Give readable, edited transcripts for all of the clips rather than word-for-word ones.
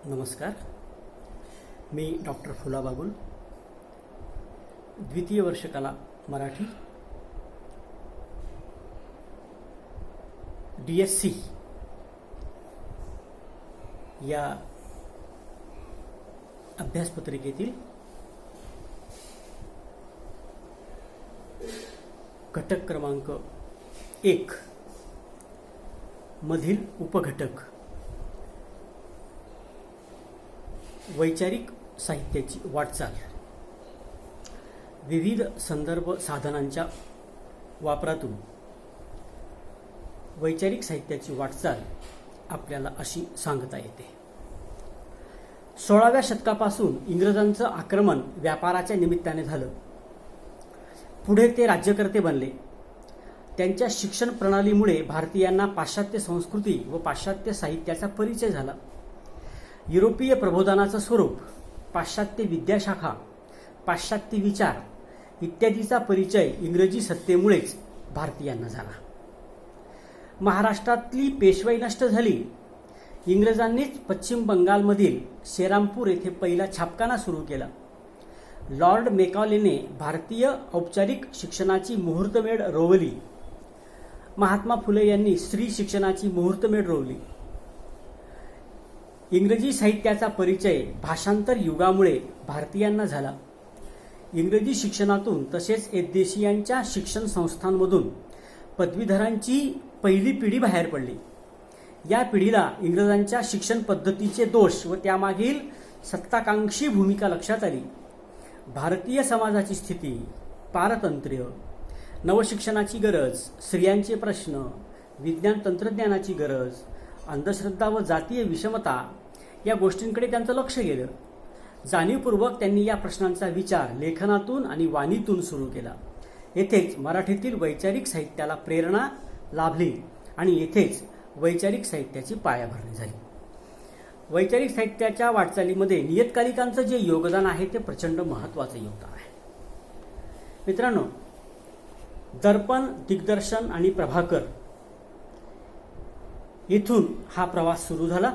नमस्कार. मी डॉक्टर फुला बागुल, द्वितीय वर्ष कला मराठी, DSc या अभ्यासपत्रिकेतील घटक क्रमांक 1 मधील उपघटक वैचारिक साहित्याची वाटचाल, विविध संदर्भ साधनांच्या वापरातून वैचारिक साहित्याची वाटचाल आपल्याला अशी सांगता येते. 16व्या शतकापासून इंग्रजांचं आक्रमण व्यापाराच्या निमित्ताने झालं. पुढे ते राज्यकर्ते बनले. त्यांच्या शिक्षण प्रणालीमुळे भारतीयांना पाश्चात्य संस्कृती व पाश्चात्य साहित्याचा परिचय झाला. युरोपीय प्रबोधनाचं स्वरूप, पाश्चात्य विद्याशाखा, पाश्चात्य विचार इत्यादीचा परिचय इंग्रजी सत्तेमुळेच भारतीयांना झाला. महाराष्ट्रातली पेशवाई नष्ट झाली. इंग्रजांनीच पश्चिम बंगालमधील श्रीरामपूर येथे पहिला छापखाना सुरू केला. लॉर्ड मेकॉलेने भारतीय औपचारिक शिक्षणाची मुहूर्तमेढ रोवली. महात्मा फुले यांनी स्त्री शिक्षणाची मुहूर्तमेढ रोवली. इंग्रजी साहित्याचा परिचय भाषांतर युगामुळे भारतीयांना झाला. इंग्रजी शिक्षणातून तसेच एदेशीयांच्या शिक्षण संस्थांमधून पदवीधरांची पहिली पिढी बाहेर पडली. या पिढीला इंग्रजांच्या शिक्षण पद्धतीचे दोष व त्यामागील सत्ताकांक्षी भूमिका लक्षात आली. भारतीय समाजाची स्थिती, पारतंत्र्य, नवशिक्षणाची गरज, स्त्रियांचे प्रश्न, विज्ञान तंत्रज्ञानाची गरज, अंधश्रद्धा व जातीय विषमता या गोष्टींकडे त्यांचं लक्ष गेलं. जाणीवपूर्वक त्यांनी या प्रश्नांचा विचार लेखनातून आणि वाणीतून सुरू केला. येथेच मराठीतील वैचारिक साहित्याला प्रेरणा लाभली आणि येथेच वैचारिक साहित्याची पायाभरणी झाली. वैचारिक साहित्याच्या वाटचालीमध्ये नियतकालिकांचं जे योगदान आहे ते प्रचंड महत्त्वाचं योगदान आहे. मित्रांनो, दर्पण, दिग्दर्शन आणि प्रभाकर इथून हा प्रवास सुरू झाला.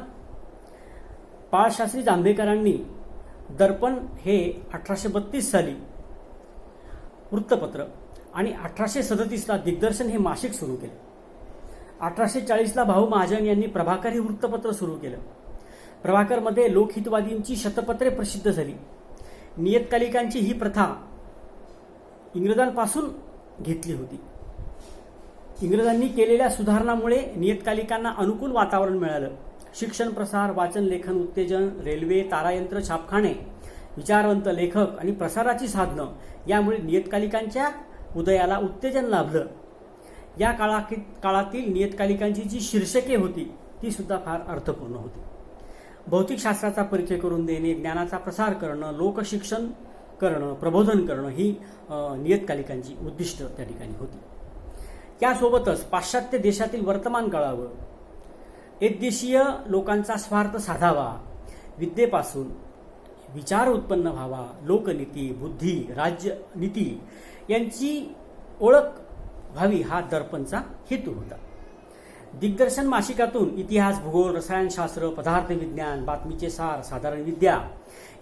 बाळशास्त्री जांभेकरांनी दर्पण हे 1832 साली वृत्तपत्र आणि 1837ला दिग्दर्शन हे मासिक सुरू केले. 1840ला भाऊ महाजन यांनी प्रभाकर हे वृत्तपत्र सुरू केलं. प्रभाकरमध्ये लोकहितवादींची शतपत्रे प्रसिद्ध झाली. नियतकालिकांची ही प्रथा इंग्रजांपासून घेतली होती. इंग्रजांनी केलेल्या सुधारणामुळे नियतकालिकांना अनुकूल वातावरण मिळालं. शिक्षण प्रसार, वाचन लेखन उत्तेजन, रेल्वे, तारायंत्र, छापखाने, विचारवंत लेखक आणि प्रसाराची साधनं यामुळे नियतकालिकांच्या उदयाला उत्तेजन लाभलं. या काळातील नियतकालिकांची जी शीर्षके होती ती सुद्धा फार अर्थपूर्ण होती. भौतिकशास्त्राचा परिचय करून देणे, ज्ञानाचा प्रसार करणं, लोकशिक्षण करणं, प्रबोधन करणं ही नियतकालिकांची उद्दिष्ट त्या ठिकाणी होती. त्यासोबतच पाश्चात्य देशातील वर्तमान कळावं, एकदेशीय लोकांचा स्वार्थ साधावा, विद्येपासून विचार उत्पन्न व्हावा, लोकनीती, बुद्धी, राज्यनीती यांची ओळख व्हावी हा दर्पणचा हेतू होता. दिग्दर्शन मासिकातून इतिहास, भूगोल, रसायनशास्त्र, पदार्थ विज्ञान, बातमीचे सार, साधारण विद्या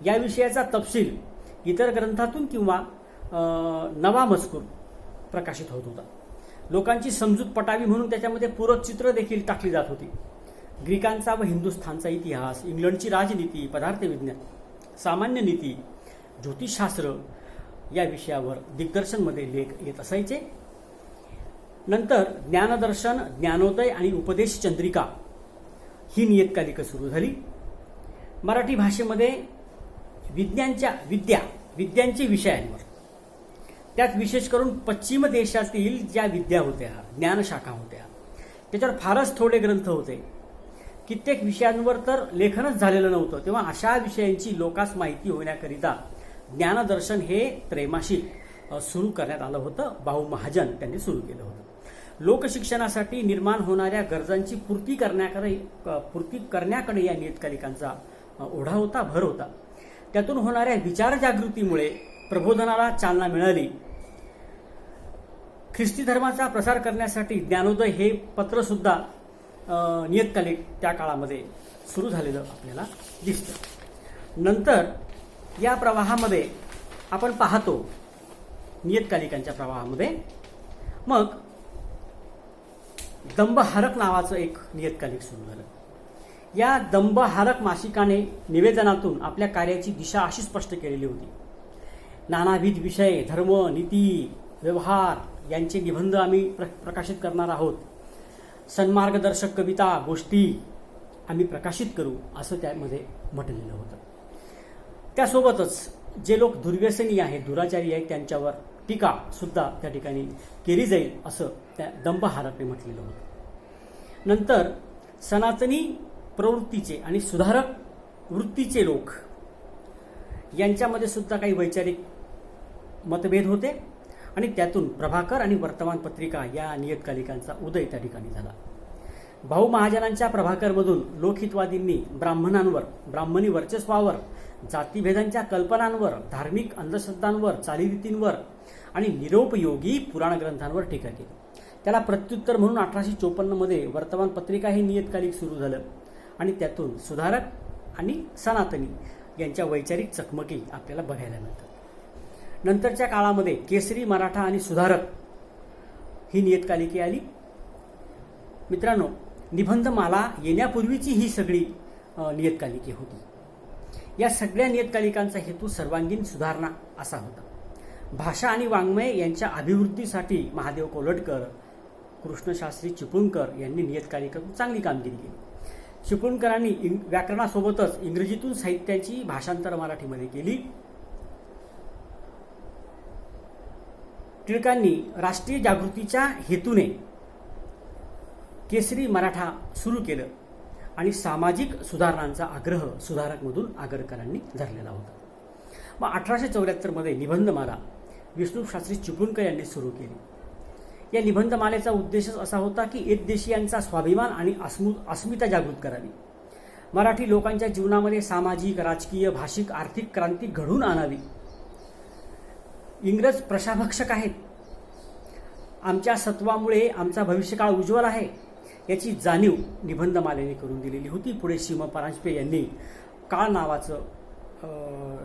या विषयाचा तपशील इतर ग्रंथातून किंवा नवा मजकूर प्रकाशित होत होता. लोकांची समजूत पटावी म्हणून त्याच्यामध्ये पूरक चित्र देखील टाकली जात होती. ग्रीकांचा व हिंदुस्थानचा इतिहास, इंग्लंडची राजनीती, पदार्थ विज्ञान, सामान्य नीती, ज्योतिषशास्त्र या विषयावर दिग्दर्शनमध्ये लेख येत असायचे. नंतर ज्ञानदर्शन, ज्ञानोदय आणि उपदेश चंद्रिका ही नियतकालिकं सुरू झाली. मराठी भाषेमध्ये विद्यांचे विषयांवर, त्यात विशेष करून पश्चिम देशातील ज्या विद्या होत्या, ज्ञानशाखा होत्या, त्याच्यावर फारच थोडे ग्रंथ होते. कित्येक विषयांवर तर लेखनच झालेलं नव्हतं. तेव्हा अशा विषयांची लोकांस माहिती होण्याकरिता ज्ञानदर्शन हे त्रैमासिक सुरू करण्यात आलं होतं. भाऊ महाजन त्यांनी सुरू केलं होतं. लोकशिक्षणासाठी निर्माण होणाऱ्या गरजांची पूर्ती करण्याकडे या नियतकालिकांचा ओढा होता, भर होता. त्यातून होणाऱ्या विचार जागृतीमुळे प्रबोधनाला चालना मिळाली. ख्रिस्ती धर्माचा प्रसार करण्यासाठी ज्ञानोदय हे पत्र सुद्धा नियतकालिक त्या काळामध्ये सुरू झालेलं आपल्याला दिसतं. नंतर या प्रवाहामध्ये आपण पाहतो नियतकालिकांच्या प्रवाहामध्ये मग दंभहारक नावाचं एक नियतकालिक सुरू झालं. या दंभहारक मासिकाने निवेदनातून आपल्या कार्याची दिशा अशी स्पष्ट केलेली होती. नानाविध विषय, धर्म, नीती, व्यवहार यांचे निबंध आम्ही प्रकाशित करणार आहोत. सन्मार्गदर्शक कविता, गोष्टी आम्ही प्रकाशित करू असं त्यामध्ये म्हटलेलं होतं. त्यासोबतच जे लोक दुर्व्यसनी आहेत, दुराचारी आहेत, त्यांच्यावर टीका सुद्धा त्या ठिकाणी केली जाईल असं त्या दंभहारकने म्हटलेलं होतं. नंतर सनातनी प्रवृत्तीचे आणि सुधारक वृत्तीचे लोक यांच्यामध्ये सुद्धा काही वैचारिक मतभेद होते आणि त्यातून प्रभाकर आणि वर्तमानपत्रिका या नियतकालिकांचा उदय त्या ठिकाणी झाला. भाऊ महाजनांच्या प्रभाकरमधून लोकहितवादींनी ब्राह्मणी वर्चस्वावर, जातीभेदांच्या कल्पनांवर, धार्मिक अंधश्रद्धांवर, चालीरीतींवर आणि निरुपयोगी पुराण ग्रंथांवर टीका केली. त्याला प्रत्युत्तर म्हणून 1854 मध्ये वर्तमानपत्रिका हे नियतकालिक सुरू झालं आणि त्यातून सुधारक आणि सनातनी यांच्या वैचारिक चकमकी आपल्याला बघायला मिळतात. नंतरच्या काळामध्ये केसरी, मराठा आणि सुधारक ही नियतकालिके आली. मित्रांनो, निबंधमाला येण्यापूर्वीची ही सगळी नियतकालिके होती. या सगळ्या नियतकालिकांचा हेतू सर्वांगीण सुधारणा असा होता. भाषा आणि वाङ्मय यांच्या अभिवृद्धीसाठी महादेव कोलटकर, कृष्णशास्त्री चिपळूणकर यांनी नियतकालिकातून चांगली कामगिरी केली. चिपळूणकरांनी व्याकरणासोबतच इंग्रजीतून साहित्याची भाषांतर मराठीमध्ये केली. टिळकांनी राष्ट्रीय जागृतीच्या हेतूने केसरी मराठा सुरू केलं आणि सामाजिक सुधारणांचा आग्रह सुधारकमधून आगरकरांनी धरलेला होता. मग 1874 मध्ये निबंधमाला विष्णू शास्त्री चिपळूणकर यांनी सुरू केली. या निबंधमालेचा उद्देशच असा होता की एकदेशीयांचा स्वाभिमान आणि अस्मिता जागृत करावी. मराठी लोकांच्या जीवनामध्ये सामाजिक, राजकीय, भाषिक, आर्थिक क्रांती घडवून आणावी. इंग्रज प्रशाभक्षक आहेत, आमच्या सत्वामुळे आमचा भविष्यकाळ उज्ज्वल आहे याची जाणीव निबंधमालेने करून दिलेली होती. पुढे सी. म. परांजपे यांनी काळ नावाचं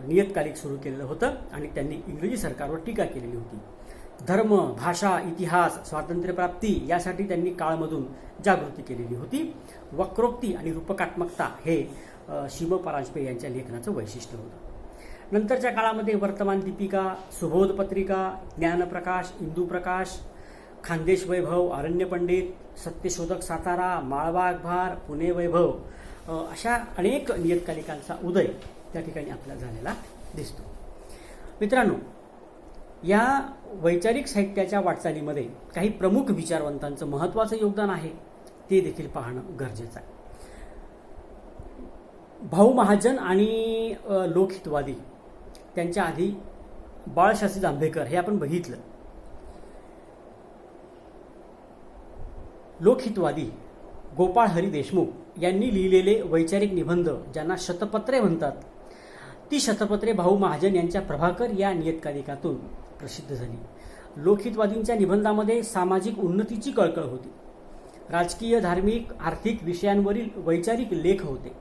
नियतकालिक सुरू केलेलं होतं आणि त्यांनी इंग्रजी सरकारवर टीका केलेली होती. धर्म, भाषा, इतिहास, स्वातंत्र्यप्राप्ती यासाठी त्यांनी काळमधून जागृती केलेली होती. वक्रोक्ती आणि रूपकात्मकता हे सी. म. परांजपे यांच्या लेखनाचं वैशिष्ट्य होतं. नंतरच्या काळामध्ये वर्तमान दीपिका, सुबोध पत्रिका, ज्ञानप्रकाश, इंदुप्रकाश, खानदेश वैभव, अरण्य पंडित, सत्यशोधक सातारा, माळवा अखबार, पुणे वैभव अशा अनेक नियतकालिकांचा उदय त्या ठिकाणी आपल्याला झालेला दिसतो. मित्रांनो, या वैचारिक साहित्याच्या वाटचालीमध्ये काही प्रमुख विचारवंतांचं महत्त्वाचं योगदान आहे ते देखील पाहणं गरजेचं आहे. भाऊ महाजन आणि लोकहितवादी त्यांच्या आधी बाळशास्त्री जांभेकर हे आपण बघितलं. लोकहितवादी गोपाळ हरी देशमुख यांनी लिहिलेले वैचारिक निबंध ज्यांना शतपत्रे म्हणतात, ती शतपत्रे भाऊ महाजन यांच्या प्रभाकर या नियतकालिकातून प्रसिद्ध झाली. लोकहितवादींच्या निबंधामध्ये सामाजिक उन्नतीची कळकळ होती. राजकीय, धार्मिक, आर्थिक विषयांवरील वैचारिक लेख होते.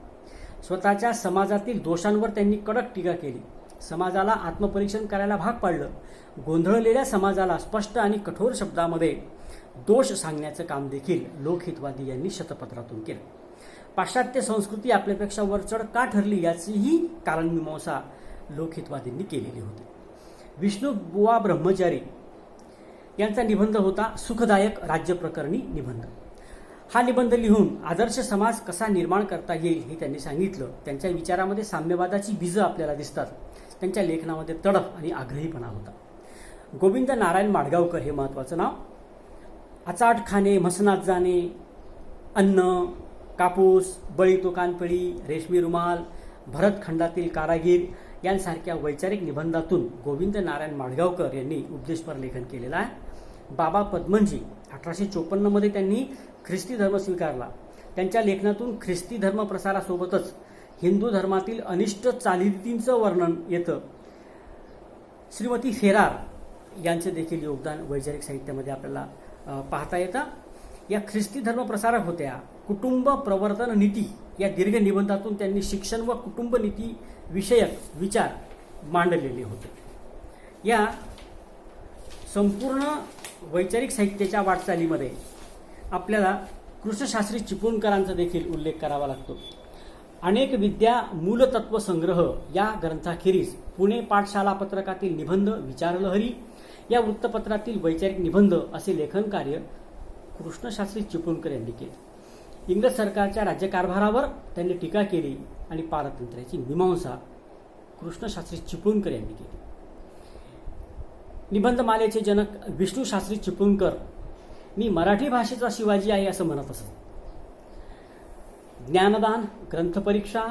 स्वतःच्या समाजातील दोषांवर त्यांनी कडक टीका केली. समाजाला आत्मपरीक्षण करायला भाग पाडलं. गोंधळलेल्या समाजाला स्पष्ट आणि कठोर शब्दामध्ये दोष सांगण्याचं काम देखील लोकहितवादी यांनी शतपत्रातून केलं. पाश्चात्य संस्कृती आपल्यापेक्षा वरचढ का ठरली याचीही कारणमीमांसा लोकहितवादींनी केलेली होती. विष्णुबुवा ब्रह्मचारी यांचा निबंध होता सुखदायक राज्यप्रकरणी निबंध. हा निबंध लिहून आदर्श समाज कसा निर्माण करता येईल हे त्यांनी सांगितलं. त्यांच्या विचारामध्ये साम्यवादाची बीजं आपल्याला दिसतात. त्यांच्या लेखनामध्ये तडफ आणि आग्रहीपणा होता. गोविंद नारायण माडगावकर हे महत्त्वाचं नाव. अचाट खाणे, म्हसनात जाणे, अन्न, कापूस, बळी तो कानपळी, रेशमी रुमाल, भरतखंडातील कारागीर यांसारख्या वैचारिक निबंधातून गोविंद नारायण माडगावकर यांनी उपदेशपर लेखन केलेलं आहे. बाबा पद्मनजी 1854 मध्ये त्यांनी ख्रिस्ती धर्म स्वीकारला. त्यांच्या लेखनातून ख्रिस्ती धर्म प्रसारासोबतच हिंदू धर्मातील अनिष्ट चालीरीतींचं वर्णन येतं. श्रीमती फेरार यांचे देखील योगदान वैचारिक साहित्यामध्ये आपल्याला पाहता येतं. या ख्रिस्ती धर्मप्रसारक होत्या. कुटुंब प्रवर्तन नीती या दीर्घ निबंधातून त्यांनी शिक्षण व कुटुंब नीती विषयक विचार मांडलेले होते. या संपूर्ण वैचारिक साहित्याच्या वाटचालीमध्ये आपल्याला कृष्णशास्त्री चिपळूणकरांचा देखील उल्लेख करावा लागतो. अनेक विद्या मूलतत्व संग्रह या ग्रंथाखेरीज पुणे पाठशाला पत्रकातील निबंध, विचारलहरी या वृत्तपत्रातील वैचारिक निबंध असे लेखन कार्य कृष्णशास्त्री चिपळूणकर यांनी केले. इंग्रज सरकारच्या राज्यकारभारावर त्यांनी टीका केली आणि पारतंत्र्याची मीमांसा कृष्णशास्त्री चिपळूणकर यांनी केली. निबंधमालेचे जनक विष्णूशास्त्री चिपळूणकर मी मराठी भाषेचा शिवाजी आहे असं म्हणत असत. ज्ञानदान, ग्रंथपरीक्षा,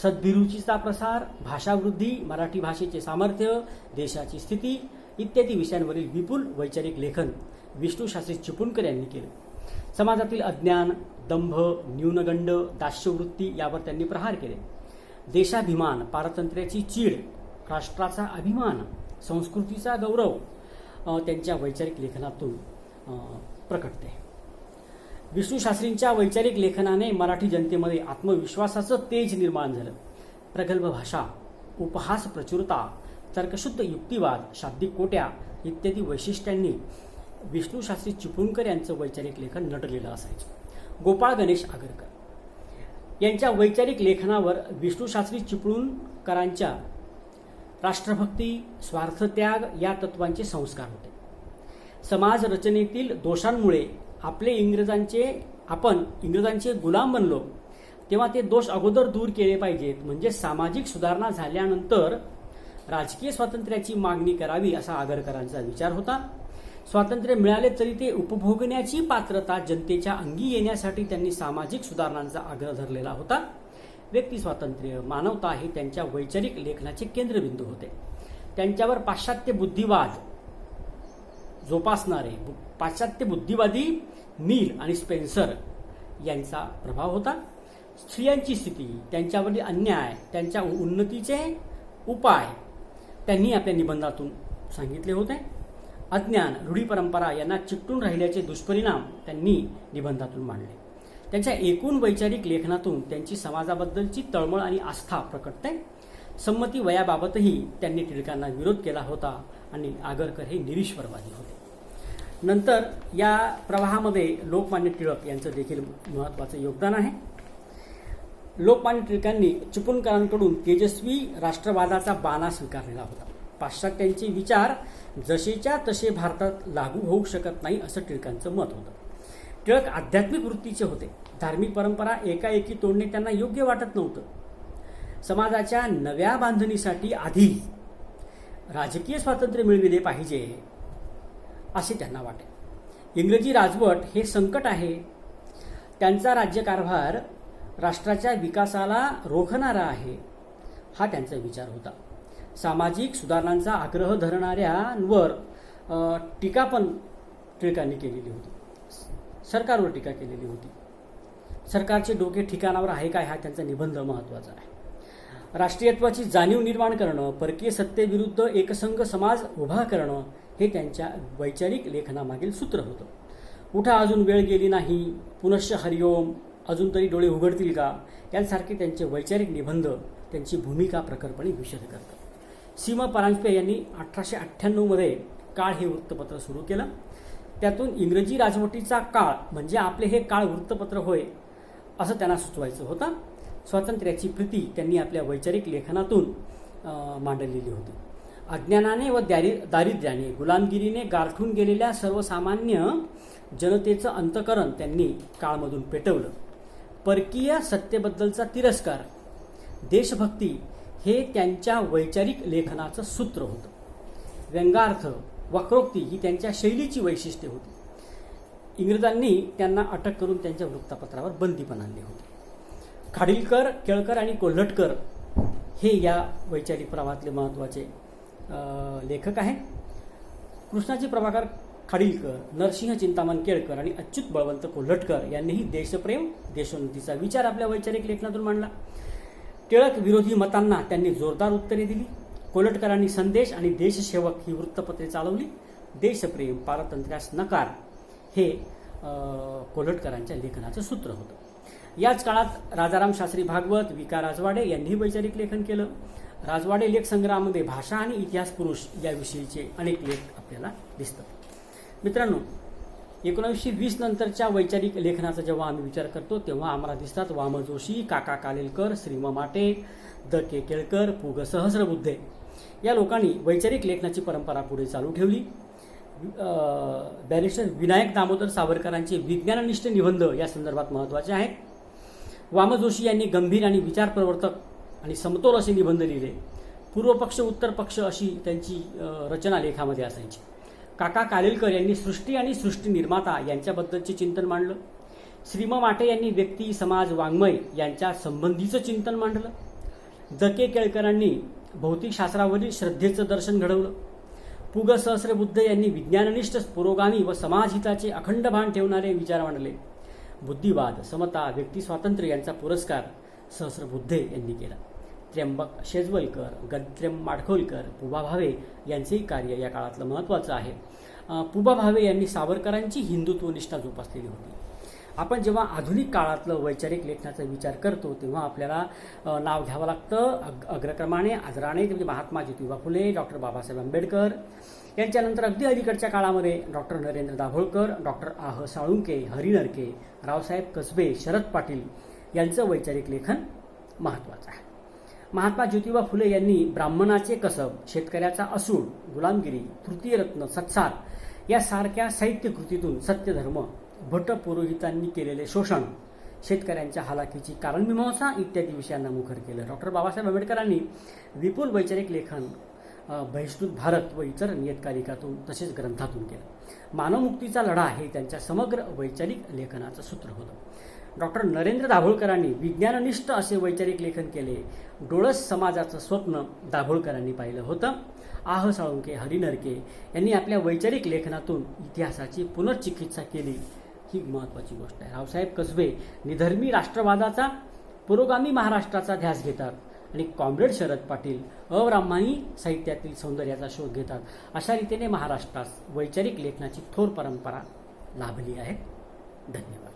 सद्भिरुचीचा प्रसार, भाषावृद्धी, मराठी भाषेचे सामर्थ्य, देशाची स्थिती इत्यादी विषयांवरील विपुल वैचारिक लेखन विष्णूशास्त्री चिपळूणकर यांनी केले. समाजातील अज्ञान, दंभ, न्यूनगंड, दास्यवृत्ती यावर त्यांनी प्रहार केले. देशाभिमान, पारतंत्र्याची चीड, राष्ट्राचा अभिमान, संस्कृतीचा गौरव त्यांच्या वैचारिक लेखनातून प्रकटते. विष्णूशास्त्रींच्या वैचारिक लेखनाने मराठी जनतेमध्ये आत्मविश्वासाचं तेज निर्माण झालं. प्रगल्भ भाषा, उपहास प्रचुरता, तर्कशुद्ध युक्तिवाद, शाब्दिक कोट्या इत्यादी वैशिष्ट्यांनी विष्णूशास्त्री चिपळूणकर यांचं वैचारिक लेखन नटलेलं असायचं. गोपाळ गणेश आगरकर यांच्या वैचारिक लेखनावर विष्णूशास्त्री चिपळूणकरांच्या राष्ट्रभक्ती, स्वार्थत्याग या तत्वांचे संस्कार होते. समाज रचनेतील दोषांमुळे आपण इंग्रजांचे गुलाम बनलो तेव्हा ते दोष अगोदर दूर केले पाहिजेत, म्हणजे सामाजिक सुधारणा झाल्यानंतर राजकीय स्वातंत्र्याची मागणी करावी असा आगरकरांचा विचार होता. स्वातंत्र्य मिळाले तरी ते उपभोगण्याची पात्रता जनतेच्या अंगी येण्यासाठी त्यांनी सामाजिक सुधारणांचा आग्रह धरलेला होता. व्यक्ती स्वातंत्र्य, मानवता हे त्यांच्या वैचारिक लेखनाचे केंद्रबिंदू होते. त्यांच्यावर पाश्चात्य बुद्धिवाद जोपासणारे पाश्चात्य बुद्धिवादी नील आणि स्पेन्सर यांचा प्रभाव होता. स्त्रियांची स्थिती, त्यांच्यावरील अन्याय, त्यांच्या उन्नतीचे उपाय त्यांनी आपल्या निबंधातून सांगितले होते. अज्ञान, रूढी परंपरा यांना चिकटून राहिल्याचे दुष्परिणाम त्यांनी निबंधातून मांडले. त्यांच्या एकूण वैचारिक लेखनातून त्यांची समाजाबद्दलची तळमळ आणि आस्था प्रकटते. संमती वयाबाबतही त्यांनी टिळकांना विरोध केला होता आणि आगरकर हे निरीश्वरवादी होते. नंतर या प्रवाहामध्ये लोकमान्य टिळक यांचं देखील महत्त्वाचं योगदान आहे. लोकमान्य टिळकांनी चिपळूणकरांकडून तेजस्वी राष्ट्रवादाचा बाणा स्वीकारलेला होता. पाश्चात्यांचे विचार जसेच्या तसे भारतात लागू होऊ शकत नाही असं टिळकांचं मत होतं. टिळक आध्यात्मिक वृत्तीचे होते. धार्मिक परंपरा एकाएकी तोडणे त्यांना योग्य वाटत नव्हतं. समाजाच्या नव्या बांधणीसाठी आधी राजकीय स्वातंत्र्य मिळविले पाहिजे असे त्यांना वाटे. इंग्रजी राजवट हे संकट आहे. त्यांचा राज्यकारभार राष्ट्राच्या विकासाला रोखणारा आहे हा त्यांचा विचार होता. सामाजिक सुधारणांचा आग्रह धरणाऱ्यांवर टीका पण टिळकांनी केलेली होती. सरकारवर टीका केलेली होती. सरकारचे डोके ठिकाणावर आहे काय हा त्यांचा निबंध महत्त्वाचा आहे. राष्ट्रीयत्वाची जाणीव निर्माण करणं, परकीय सत्तेविरुद्ध एकसंघ समाज उभा करणं हे त्यांच्या वैचारिक लेखनामागील सूत्र होतं. उठा अजून वेळ गेली नाही, पुनश्च हरिओम, अजून तरी डोळे उघडतील का यांसारखे त्यांचे वैचारिक निबंध त्यांची भूमिका प्रखरपणे विशद करतात. सीमा परांजपे यांनी 1898 काळ हे वृत्तपत्र सुरू केलं. त्यातून इंग्रजी राजवटीचा काळ म्हणजे आपले हे काळ वृत्तपत्र होय असं त्यांना सुचवायचं होतं. स्वातंत्र्याची प्रीती त्यांनी आपल्या वैचारिक लेखनातून मांडलेली होती. अज्ञानाने व दारिद्र्याने, गुलामगिरीने गारठून गेलेल्या सर्वसामान्य जनतेचं अंतःकरण त्यांनी काळमधून पेटवलं. परकीय सत्तेबद्दलचा तिरस्कार, देशभक्ती हे त्यांच्या वैचारिक लेखनाचं सूत्र होतं. व्यंगार्थ, वक्रोक्ती ही त्यांच्या शैलीची वैशिष्ट्ये होती. इंग्रजांनी त्यांना अटक करून त्यांच्या वृत्तपत्रावर बंदी पण आणली होती. खाडिलकर, केळकर आणि कोल्हटकर हे या वैचारिक प्रवाहातले महत्त्वाचे लेखक आहेत. कृष्णाजी प्रभाकर खाडिलकर, नरसिंह चिंतामण केळकर आणि अच्युत बळवंत कोल्हटकर यांनीही देशप्रेम, देशोन्नतीचा विचार आपल्या वैचारिक लेखनातून मांडला. टिळक विरोधी मतांना त्यांनी जोरदार उत्तरे दिली. कोल्हटकरांनी संदेश आणि देशसेवक ही वृत्तपत्रे चालवली. देशप्रेम, पारतंत्र्यास नकार हे कोल्हटकरांच्या लेखनाचं सूत्र होतं। याच काळात राजाराम शास्त्री भागवत, विका राजवाडे यांनीही वैचारिक लेखन केलं। राजवाडे लेख संग्रहामध्ये भाषा आणि इतिहास पुरुष याविषयीचे अनेक लेख आपल्याला दिसतात। मित्रांनो, 1920 नंतरच्या वैचारिक लेखनाचा जेव्हा आम्ही विचार करतो तेव्हा आम्हाला दिसतात वा. म. जोशी, काका कालेलकर, श्रीम माटे, द. के. केळकर, पु. ग. सहस्रबुद्धे या लोकांनी वैचारिक लेखनाची परंपरा पुढे चालू ठेवली। बॅरिस्टर विनायक दामोदर सावरकरांचे विज्ञाननिष्ठ निबंध या संदर्भात महत्त्वाचे आहेत। वा. म. जोशी यांनी गंभीर आणि विचारप्रवर्तक आणि समतोल असे निबंध लिहिले। पूर्व पक्ष उत्तर पक्ष अशी त्यांची रचना लेखामध्ये असायची। काका कालेलकर यांनी सृष्टी आणि सृष्टी निर्माता यांच्याबद्दलचे चिंतन मांडलं। श्रीम माटे यांनी व्यक्ती, समाज, वाङ्मय यांच्या संबंधीचं चिंतन मांडलं। द. के. केळकरांनी भौतिकशास्त्रावरील श्रद्धेचं दर्शन घडवलं। पु. ग. सहस्रबुद्धे यांनी विज्ञाननिष्ठ, पुरोगामी व समाजहिताचे अखंड भान ठेवणारे विचार मांडले। बुद्धिवाद, समता, व्यक्ती स्वातंत्र्य यांचा पुरस्कार सहस्रबुद्धे यांनी केला। त्र्यंबक शेजवलकर, गंत्रम माडखोलकर, पुबा भावे यांचेही कार्य या काळातलं महत्त्वाचं आहे। पुबा भावे यांनी सावरकरांची हिंदुत्व निष्ठा जोपासलेली होती। आपण जेव्हा आधुनिक काळातलं वैचारिक लेखनाचा विचार करतो तेव्हा आपल्याला नाव घ्यावं लागतं अग्रक्रमाने आदराने, म्हणजे महात्मा ज्योतिबा फुले, डॉक्टर बाबासाहेब आंबेडकर यांच्यानंतर अगदी अलीकडच्या काळामध्ये डॉक्टर नरेंद्र दाभोळकर, डॉक्टर आह साळुंके, हरी नरके, रावसाहेब कसबे, शरद पाटील यांचं वैचारिक लेखन महत्त्वाचं आहे। महात्मा ज्योतिबा फुले यांनी ब्राह्मणाचे कसब, शेतकऱ्याचा असूड, गुलामगिरी, तृतीयरत्न, सत्सार यासारख्या साहित्य कृतीतून सत्यधर्म, भट पुरोहितांनी केलेले शोषण, शेतकऱ्यांच्या हालाखीची कारणमीमांसा इत्यादी विषयांना मुखर केलं। डॉक्टर बाबासाहेब आंबेडकरांनी विपुल वैचारिक लेखन बहिष्कृत भारत व इतर नियतकालिकातून तसेच ग्रंथातून केलं। मानवमुक्तीचा लढा हे त्यांच्या समग्र वैचारिक लेखनाचं सूत्र होतं। डॉक्टर नरेंद्र दाभोळकरांनी विज्ञाननिष्ठ असे वैचारिक लेखन केले। डोळस समाजाचं स्वप्न दाभोळकरांनी पाहिलं होतं। आह साळुंके, हरी नरके यांनी आपल्या वैचारिक लेखनातून इतिहासाची पुनर्चिकित्सा केली, ही महत्त्वाची गोष्ट आहे। रावसाहेब कसबे निधर्मी राष्ट्रवादाचा, पुरोगामी महाराष्ट्राचा ध्यास घेतात आणि कॉम्रेड शरद पाटील अब्राह्मणी साहित्यातील सौंदर्याचा शोध घेतात। अशा रीतीने महाराष्ट्रात वैचारिक लेखनाची थोर परंपरा लाभली आहे। धन्यवाद।